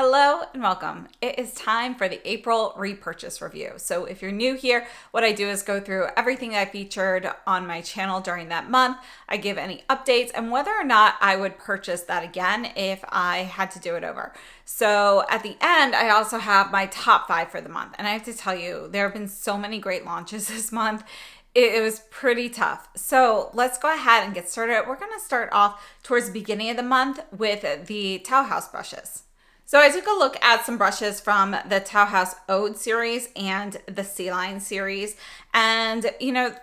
Hello and welcome. It is time for the April repurchase review. So if you're new here, what I do is go through everything I featured on my channel during that month. I give any updates and whether or not I would purchase that again if I had to do it over. So at the end, I also have my top 5 for the month. And I have to tell you, there have been so many great launches this month. It was pretty tough. So let's go ahead and get started. We're going to start off towards the beginning of the month with the Towel House brushes. So I took a look at some brushes from the Towel House Ode series and the Sea Line series. And,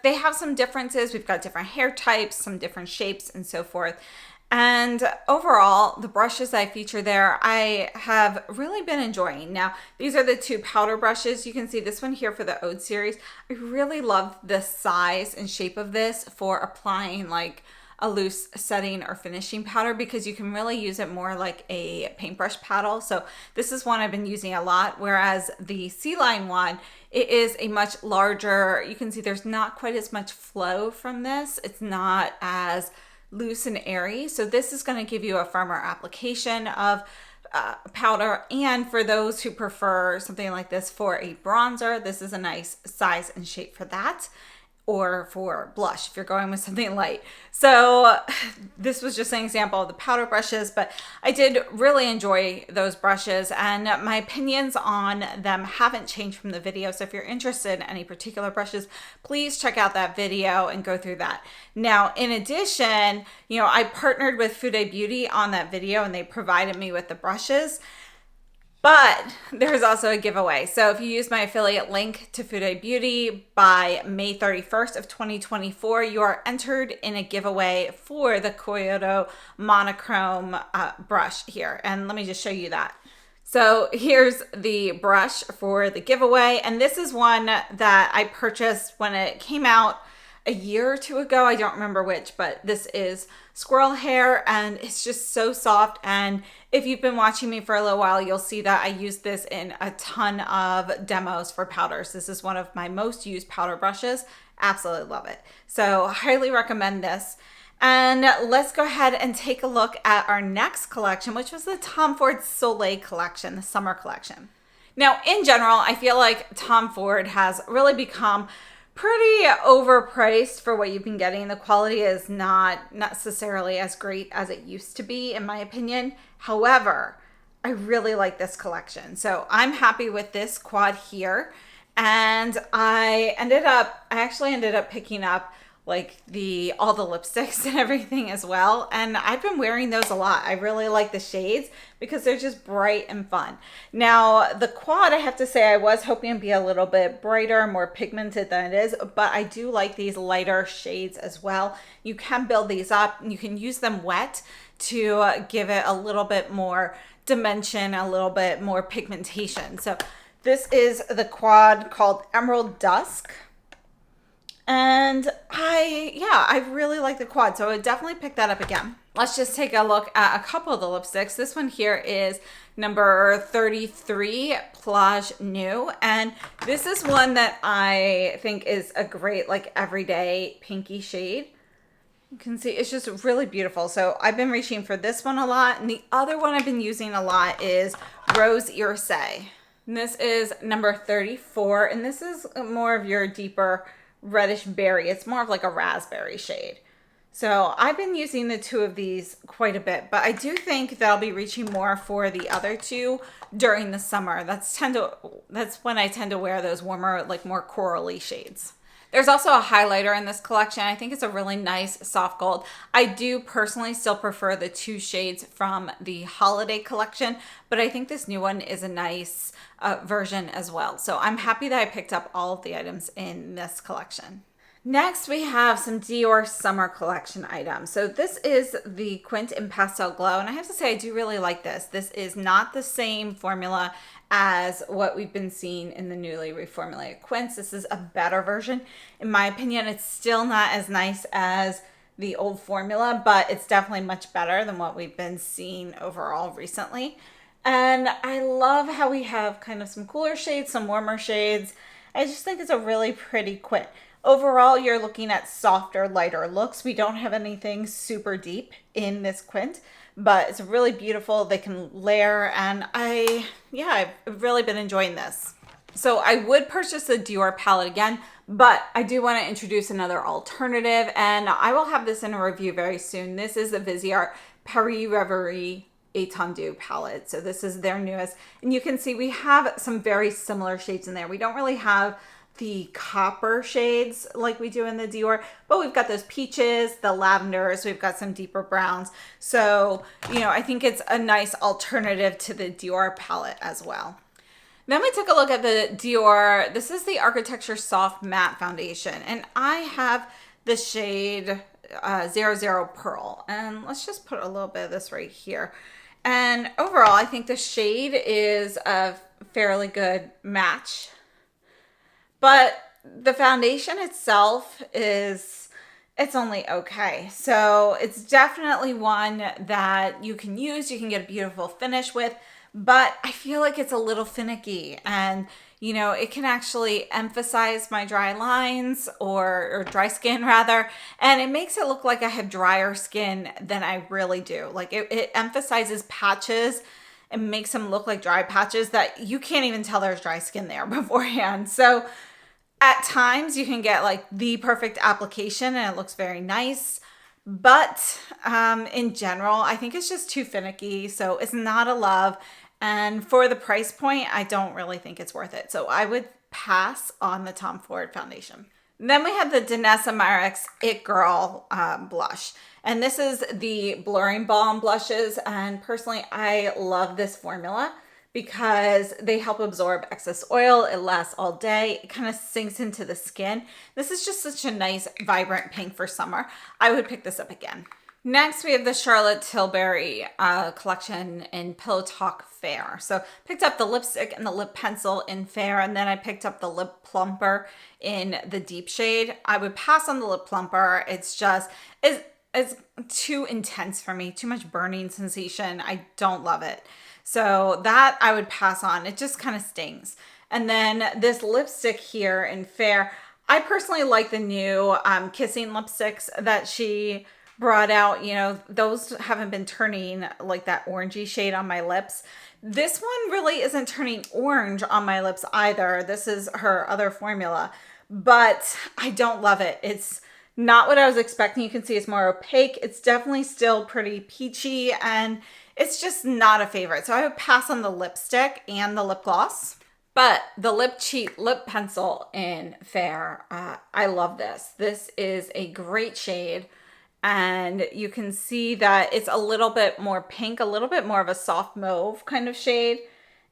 they have some differences. We've got different hair types, some different shapes and so forth. And overall, the brushes I feature there, I have really been enjoying. Now, these are the 2 powder brushes. You can see this one here for the Ode series. I really love the size and shape of this for applying like a loose setting or finishing powder because you can really use it more like a paintbrush paddle. So this is one I've been using a lot, whereas the Sea Line one, it is a much larger, you can see there's not quite as much flow from this. It's not as loose and airy. So this is going to give you a firmer application of powder. And for those who prefer something like this for a bronzer, this is a nice size and shape for that. Or for blush if you're going with something light. So this was just an example of the powder brushes, but I did really enjoy those brushes and my opinions on them haven't changed from the video. So if you're interested in any particular brushes, please check out that video and go through that. Now, in addition, I partnered with Fude Beauty on that video and they provided me with the brushes. But there's also a giveaway. So if you use my affiliate link to Fude Beauty by May 31st of 2024, you are entered in a giveaway for the Koh Do monochrome brush here. And let me just show you that. So here's the brush for the giveaway. And this is one that I purchased when it came out a year or 2 ago. I don't remember which, but this is squirrel hair and it's just so soft. And if you've been watching me for a little while, you'll see that I use this in a ton of demos for powders. This is one of my most used powder brushes. Absolutely love it. So highly recommend this. And let's go ahead and take a look at our next collection, which was the Tom Ford Soleil collection, the summer collection. Now, in general, I feel like Tom Ford has really become pretty overpriced for what you've been getting. The quality is not necessarily as great as it used to be, in my opinion. However, I really like this collection. So I'm happy with this quad here. And I actually ended up picking up like all the lipsticks and everything as well. And I've been wearing those a lot. I really like the shades because they're just bright and fun. Now the quad, I have to say, I was hoping to be a little bit brighter, more pigmented than it is, but I do like these lighter shades as well. You can build these up and you can use them wet to give it a little bit more dimension, a little bit more pigmentation. So this is the quad called Emerald Dusk. And I really like the quad, so I would definitely pick that up again. Let's just take a look at a couple of the lipsticks. This one here is number 33, Plage Nude. And this is one that I think is a great like everyday pinky shade. You can see it's just really beautiful. So I've been reaching for this one a lot. And the other one I've been using a lot is Rose Irse. And this is number 34. And this is more of your deeper reddish berry. It's more of like a raspberry shade. So I've been using the 2 of these quite a bit, but I do think that I'll be reaching more for the other 2 during the summer. That's when I tend to wear those warmer, like more corally shades. There's also a highlighter in this collection. I think it's a really nice soft gold. I do personally still prefer the 2 shades from the holiday collection, but I think this new one is a nice version as well. So I'm happy that I picked up all of the items in this collection. Next, we have some Dior summer collection items. So this is the Quint in Pastel Glow, and I have to say I do really like this. This is not the same formula as what we've been seeing in the newly reformulated Quints. This is a better version. In my opinion, it's still not as nice as the old formula, but it's definitely much better than what we've been seeing overall recently. And I love how we have kind of some cooler shades, some warmer shades. I just think it's a really pretty Quint. Overall, you're looking at softer, lighter looks. We don't have anything super deep in this Quint, but it's really beautiful. They can layer, and I've really been enjoying this. So I would purchase the Dior palette again, but I do want to introduce another alternative, and I will have this in a review very soon. This is the Viseart Paris Reveries Étendue palette. So this is their newest, and you can see we have some very similar shades in there. We don't really have the copper shades like we do in the Dior, but we've got those peaches, the lavenders, we've got some deeper browns. So, you know, I think it's a nice alternative to the Dior palette as well. Then we took a look at the Dior, this is the Architecture Soft Matte Foundation, and I have the shade 00 Pearl, and let's just put a little bit of this right here. And overall, I think the shade is a fairly good match. But the foundation itself it's only okay. So it's definitely one that you can use, you can get a beautiful finish with, but I feel like it's a little finicky, and you know, it can actually emphasize my dry lines or dry skin rather, and it makes it look like I have drier skin than I really do. Like it emphasizes patches and makes them look like dry patches that you can't even tell there's dry skin there beforehand. So at times you can get like the perfect application and it looks very nice, but in general, I think it's just too finicky. So it's not a love. And for the price point, I don't really think it's worth it. So I would pass on the Tom Ford foundation. Then we have the Danessa Myricks It Girl blush. And this is the Blurring Balm blushes. And personally, I love this formula because they help absorb excess oil. It lasts all day. It kind of sinks into the skin. This is just such a nice, vibrant pink for summer. I would pick this up again. Next, we have the Charlotte Tilbury collection in Pillow Talk Fair. So picked up the lipstick and the lip pencil in Fair, and then I picked up the lip plumper in the deep shade. I would pass on the lip plumper. It's just, it's too intense for me, too much burning sensation. I don't love it. So that I would pass on. It just kind of stings. And then this lipstick here in Fair, I personally like the new kissing lipsticks that she brought out. You know, those haven't been turning like that orangey shade on my lips. This one really isn't turning orange on my lips either. This is her other formula, but I don't love it. It's not what I was expecting. You can see it's more opaque. It's definitely still pretty peachy, and it's just not a favorite. So I would pass on the lipstick and the lip gloss. But the Lip Cheat lip pencil in Fair, I love this. This is a great shade. And you can see that it's a little bit more pink, a little bit more of a soft mauve kind of shade.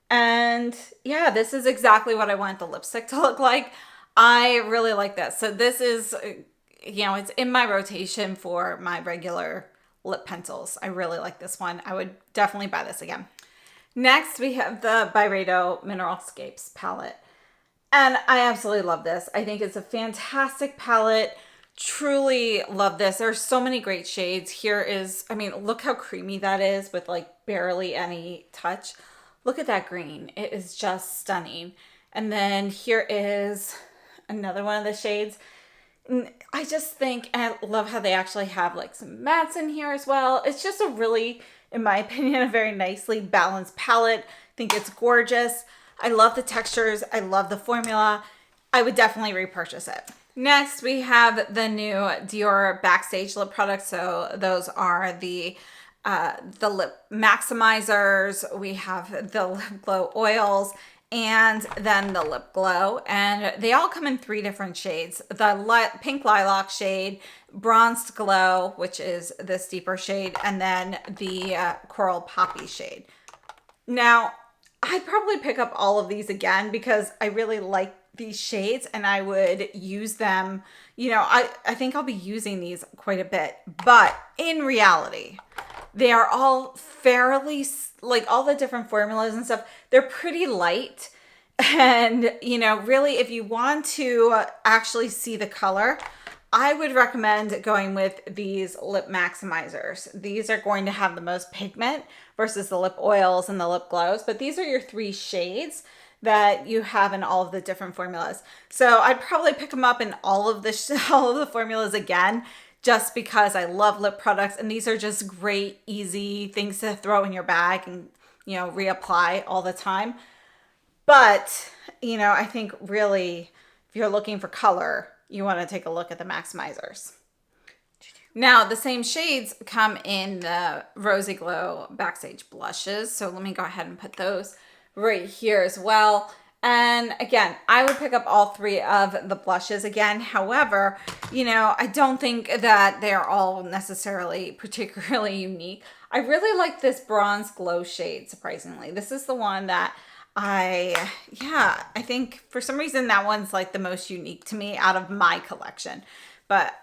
And yeah, this is exactly what I want the lipstick to look like. I really like this. So this is, you know, it's in my rotation for my regular lip pencils. I really like this one. I would definitely buy this again. Next, we have the Byredo Mineralscapes palette. And I absolutely love this. I think it's a fantastic palette. Truly love this. There's so many great shades. Here is, I mean, look how creamy that is with like barely any touch. Look at that green. It is just stunning. And then here is another one of the shades. I just think, and I love how they actually have like some mattes in here as well. It's just a really, in my opinion, a very nicely balanced palette. I think it's gorgeous. I love the textures. I love the formula. I would definitely repurchase it. Next, we have the new Dior Backstage lip products. So those are the lip maximizers. We have the lip glow oils and then the lip glow. And they all come in 3 different shades. The pink lilac shade, bronzed glow, which is this deeper shade, and then the coral poppy shade. Now, I'd probably pick up all of these again because I really like these shades and I would use them. You know, I think I'll be using these quite a bit, but in reality, they are all fairly, like all the different formulas and stuff, they're pretty light. And, you know, really, if you want to actually see the color, I would recommend going with these lip maximizers. These are going to have the most pigment versus the lip oils and the lip glows, but these are your 3 shades that you have in all of the different formulas. So I'd probably pick them up in all of the formulas again, just because I love lip products, and these are just great, easy things to throw in your bag and, you know, reapply all the time. But, you know, I think really if you're looking for color, you want to take a look at the Maximizers. Now, the same shades come in the Rosy Glow Backstage blushes. So let me go ahead and put those right here as well. And again, I would pick up all three of the blushes again. However, you know, I don't think that they're all necessarily particularly unique. I really like this Bronze Glow shade, surprisingly. This is the one that I think for some reason that one's like the most unique to me out of my collection. But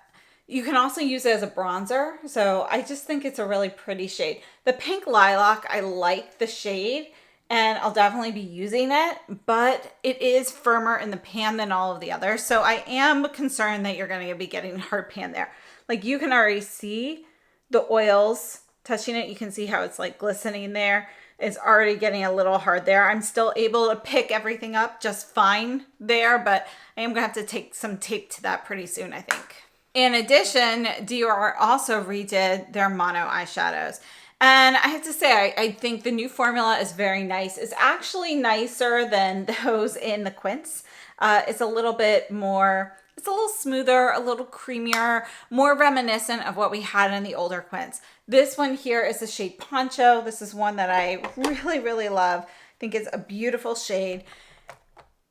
you can also use it as a bronzer. So I just think it's a really pretty shade. The Pink Lilac, I like the shade and I'll definitely be using it, but it is firmer in the pan than all of the others. So I am concerned that you're going to be getting hard pan there. Like you can already see the oils touching it. You can see how it's like glistening there. It's already getting a little hard there. I'm still able to pick everything up just fine there, but I am going to have to take some tape to that pretty soon, I think. In addition, Dior also redid their mono eyeshadows. And I have to say, I think the new formula is very nice. It's actually nicer than those in the Quints. It's a little bit more, it's a little smoother, a little creamier, more reminiscent of what we had in the older Quints. This one here is the shade Poncho. This is one that I really, really love. I think it's a beautiful shade.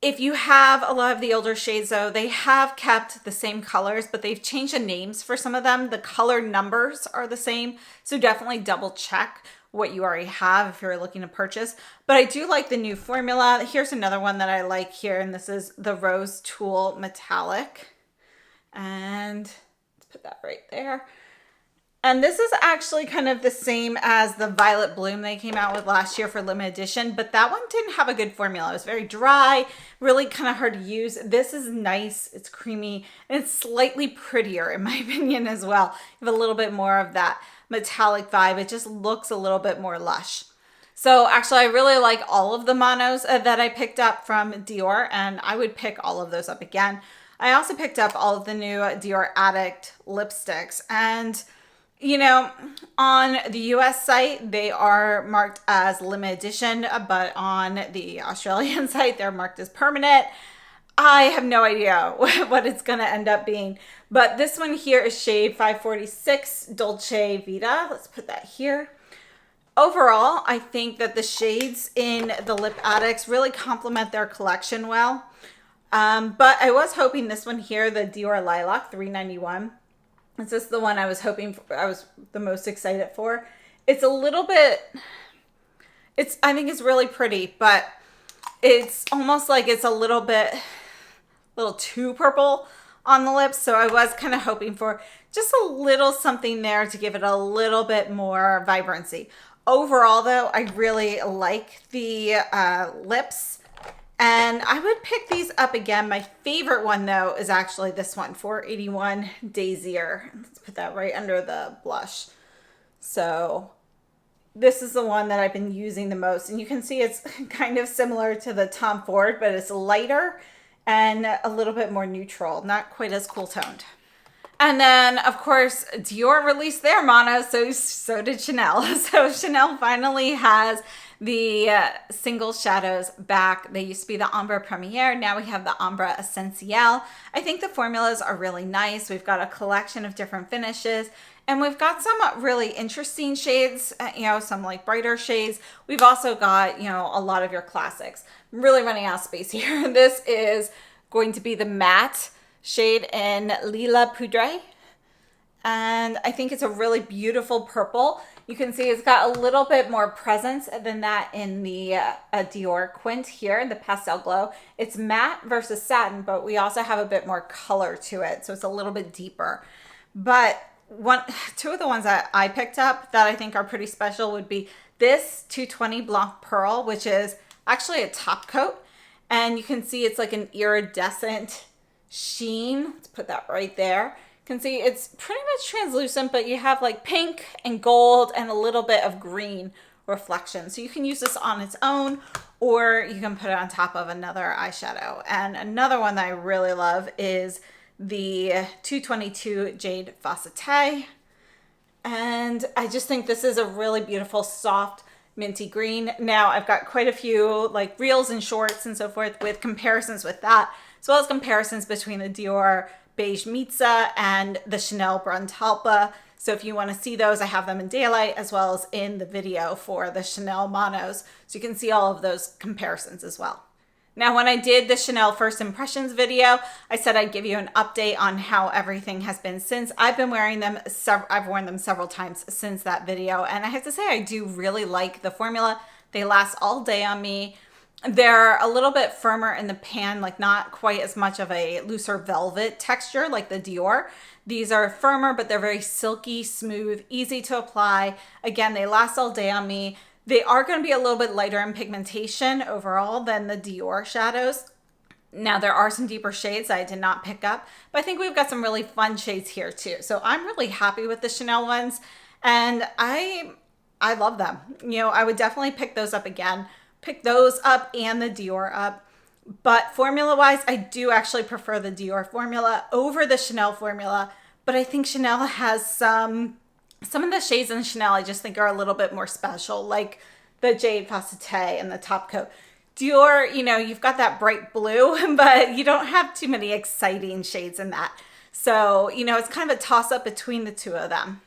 If you have a lot of the older shades though, they have kept the same colors, but they've changed the names for some of them. The color numbers are the same, so definitely double check what you already have if you're looking to purchase. But I do like the new formula. Here's another one that I like here, and this is the Rose Tool Metallic. And let's put that right there. And this is actually kind of the same as the Violet Bloom they came out with last year for limited edition, but that one didn't have a good formula. It was very dry, really kind of hard to use. This is nice, it's creamy, and it's slightly prettier in my opinion as well. You have a little bit more of that metallic vibe. It just looks a little bit more lush. So actually I really like all of the monos that I picked up from Dior, and I would pick all of those up again. I also picked up all of the new Dior Addict lipsticks, and you know, on the US site, they are marked as limited edition, but on the Australian site, they're marked as permanent. I have no idea what it's going to end up being, but this one here is shade 546 Dolce Vita. Let's put that here. Overall, I think that the shades in the Lip Addicts really complement their collection well. But I was hoping this one here, the Dior Lilac 391, this is the one I was hoping for, I was the most excited for. It's a little bit, I think it's really pretty, but it's almost like it's a little too purple on the lips. So I was kind of hoping for just a little something there to give it a little bit more vibrancy. Overall though, I really like the lips. And I would pick these up again. My favorite one though is actually this one, 481 Daisier. Let's put that right under the blush. So this is the one that I've been using the most. And you can see it's kind of similar to the Tom Ford, but it's lighter and a little bit more neutral, not quite as cool toned. And then, of course, Dior released their mono, so did Chanel. So Chanel finally has the single shadows back. They used to be the Ombre Premiere. Now we have the Ombre Essentiel. I think the formulas are really nice. We've got a collection of different finishes, and we've got some really interesting shades, you know, some like brighter shades. We've also got, you know, a lot of your classics. I'm really running out of space here. This is going to be the matte shade in Lila Poudre. And I think it's a really beautiful purple. You can see it's got a little bit more presence than that in the Dior Quint here, the Pastel Glow. It's matte versus satin, but we also have a bit more color to it. So it's a little bit deeper. But two of the ones that I picked up that I think are pretty special would be this 220 Blanc Pearl, which is actually a top coat. And you can see it's like an iridescent sheen. Let's put that right there. You can see it's pretty much translucent, but you have like pink and gold and a little bit of green reflection. So you can use this on its own, or you can put it on top of another eyeshadow. And another one that I really love is the 222 Jade Facette. And I just think this is a really beautiful, soft, minty green. Now I've got quite a few like reels and shorts and so forth with comparisons with that, as well as comparisons between the Dior Beige Mizza and the Chanel Brun Talpa. So if you want to see those, I have them in daylight as well as in the video for the Chanel Monos. So you can see all of those comparisons as well. Now, when I did the Chanel First Impressions video, I said I'd give you an update on how everything has been since. I've been wearing them, I've worn them several times since that video. And I have to say, I do really like the formula. They last all day on me. They're a little bit firmer in the pan, like not quite as much of a looser velvet texture like the Dior. These are firmer, but they're very silky, smooth, easy to apply. Again, they last all day on me. They are going to be a little bit lighter in pigmentation overall than the Dior shadows. Now, there are some deeper shades I did not pick up, but I think we've got some really fun shades here too. So I'm really happy with the Chanel ones, and I love them. You know, I would definitely pick those up again, pick those up and the Dior up. But formula-wise, I do actually prefer the Dior formula over the Chanel formula, but I think Chanel has some of the shades in Chanel I just think are a little bit more special, like the Jade Facette and the top coat. Dior, you know, you've got that bright blue, but you don't have too many exciting shades in that. So, you know, it's kind of a toss-up between the two of them.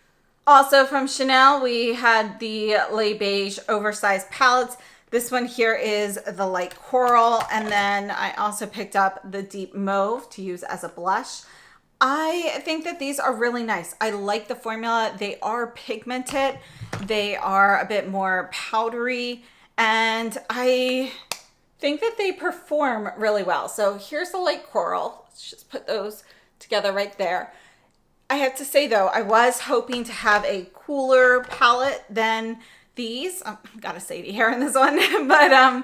Also from Chanel, we had the Le Beige oversized palettes. This one here is the light coral, and then I also picked up the deep mauve to use as a blush. I think that these are really nice. I like the formula. They are pigmented. They are a bit more powdery, and I think that they perform really well. So here's the light coral. Let's just put those together right there. I have to say though, I was hoping to have a cooler palette than these. Got a Sadie hair in this one, but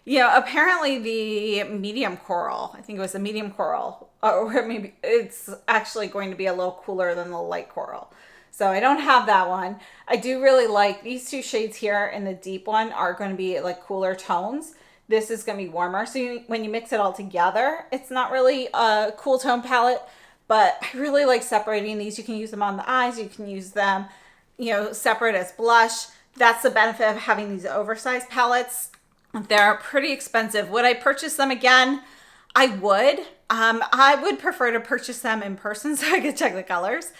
you know, apparently the medium coral, I think it was the medium coral, or maybe it's actually going to be a little cooler than the light coral. So I don't have that one. I do really like these two shades here, and the deep one are going to be like cooler tones. This is going to be warmer. So when you mix it all together, it's not really a cool tone palette, but I really like separating these. You can use them on the eyes. You can use them, you know, separate as blush. That's the benefit of having these oversized palettes. They're pretty expensive. Would I purchase them again? I would. I would prefer to purchase them in person so I could check the colors.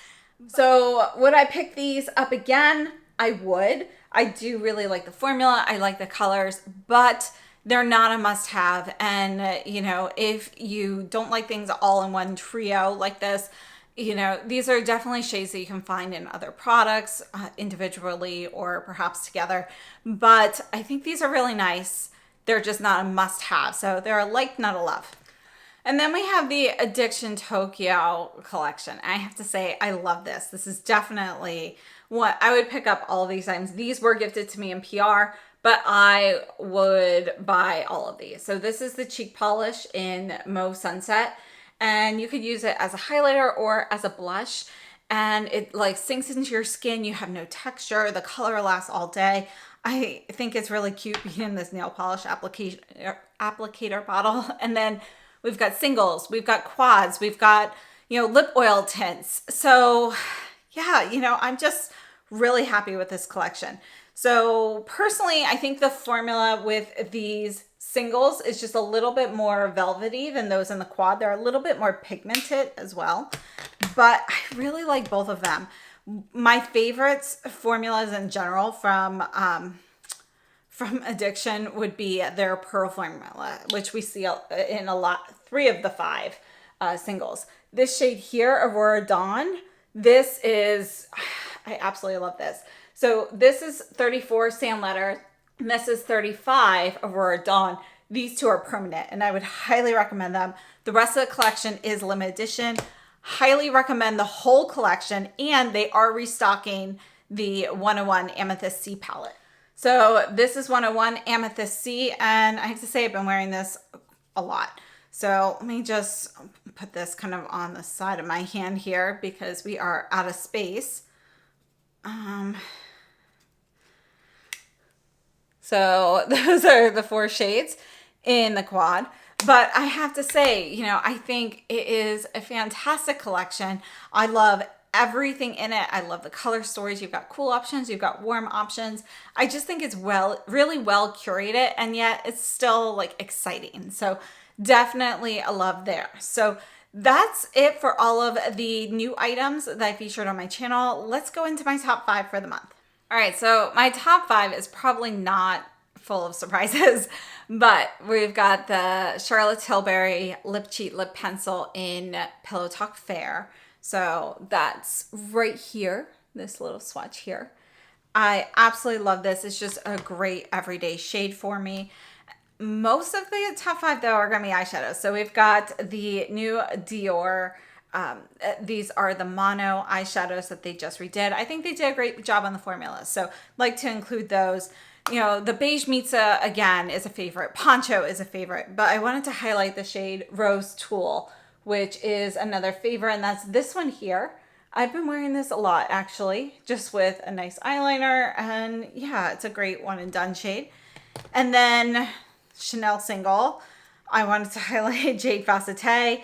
So would I pick these up again? I would. I do really like the formula. I like the colors, but they're not a must-have. And, you know, if you don't like things all in one trio like this, you know, these are definitely shades that you can find in other products individually or perhaps together. But I think these are really nice. They're just not a must-have. So they're a like, not a love. And then we have the Addiction Tokyo collection. I have to say, I love this. This is definitely what I would pick up all of these times. These were gifted to me in PR, but I would buy all of these. So this is the cheek polish in Mauve Sunset. And you could use it as a highlighter or as a blush, and it like sinks into your skin. You have no texture. The color lasts all day. I think it's really cute being in this nail polish applicator bottle. And then we've got singles, we've got quads, we've got, you know, lip oil tints. So yeah, you know, I'm just really happy with this collection. So personally, I think the formula with these singles is just a little bit more velvety than those in the quad. They're a little bit more pigmented as well, but I really like both of them. My favorites formulas in general from Addiction would be their Pearl formula, which we see in a lot, 3 of the 5 singles. This shade here, Aurora Dawn, this is, I absolutely love this. So this is 34 Sand Letter, and this is 35 Aurora Dawn. These two are permanent, and I would highly recommend them. The rest of the collection is limited edition. Highly recommend the whole collection, and they are restocking the 101 Amethyst C palette. So this is 101 Amethyst C, and I have to say I've been wearing this a lot. So let me just put this kind of on the side of my hand here because we are out of space. So those are the 4 shades in the quad. But I have to say, you know, I think it is a fantastic collection. I love everything in it. I love the color stories. You've got cool options, you've got warm options. I just think it's really well curated, and yet it's still like exciting. So definitely a love there. So that's it for all of the new items that I featured on my channel. Let's go into my top 5 for the month. All right, so my top 5 is probably not full of surprises, but we've got the Charlotte Tilbury Lip Cheat Lip Pencil in Pillow Talk Fair. So that's right here, this little swatch here. I absolutely love this. It's just a great everyday shade for me. Most of the top 5 though are gonna be eyeshadows. So we've got the new Dior. These are the mono eyeshadows that they just redid. I think they did a great job on the formula. So like to include those. You know, the Beige Mitza, again, is a favorite. Poncho is a favorite. But I wanted to highlight the shade Rose Tool, which is another favorite, and that's this one here. I've been wearing this a lot, actually, just with a nice eyeliner, and yeah, it's a great one and done shade. And then Chanel Single, I wanted to highlight Jade Facete.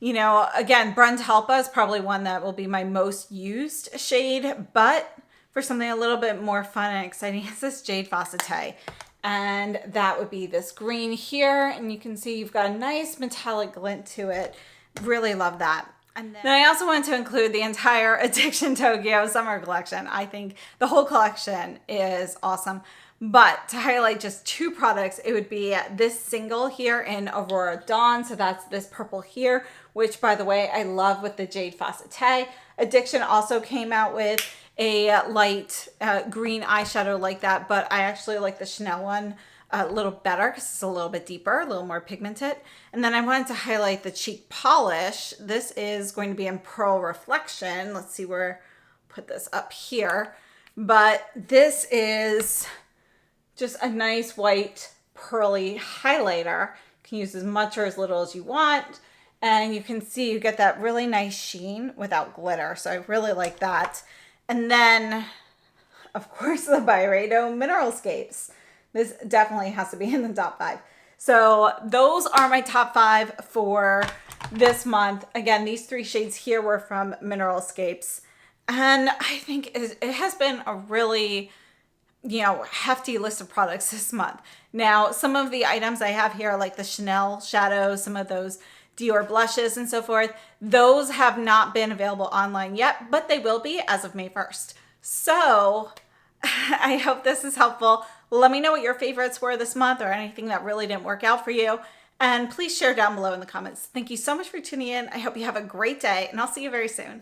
You know, again, Bruntalpa is probably one that will be my most used shade, but for something a little bit more fun and exciting is this Jade Facete. And that would be this green here, and you can see you've got a nice metallic glint to it. Really love that. And then I also wanted to include the entire Addiction Tokyo summer collection. I think the whole collection is awesome. But to highlight just 2 products, it would be this single here in Aurora Dawn. So that's this purple here, which by the way, I love with the Jade Facete. Addiction also came out with a light green eyeshadow like that, but I actually like the Chanel one a little better because it's a little bit deeper, a little more pigmented. And then I wanted to highlight the cheek polish. This is going to be in Pearl Reflection. Let's see where, put this up here. But this is just a nice white pearly highlighter. You can use as much or as little as you want. And you can see you get that really nice sheen without glitter. So I really like that. And then, of course, the Byredo Mineralscapes. This definitely has to be in the top 5. So those are my top 5 for this month. Again, these 3 shades here were from Mineralscapes. And I think it has been a really, you know, hefty list of products this month. Now, some of the items I have here, like the Chanel shadows, some of those Dior blushes and so forth, those have not been available online yet, but they will be as of May 1st. So I hope this is helpful. Let me know what your favorites were this month or anything that really didn't work out for you. And please share down below in the comments. Thank you so much for tuning in. I hope you have a great day, and I'll see you very soon.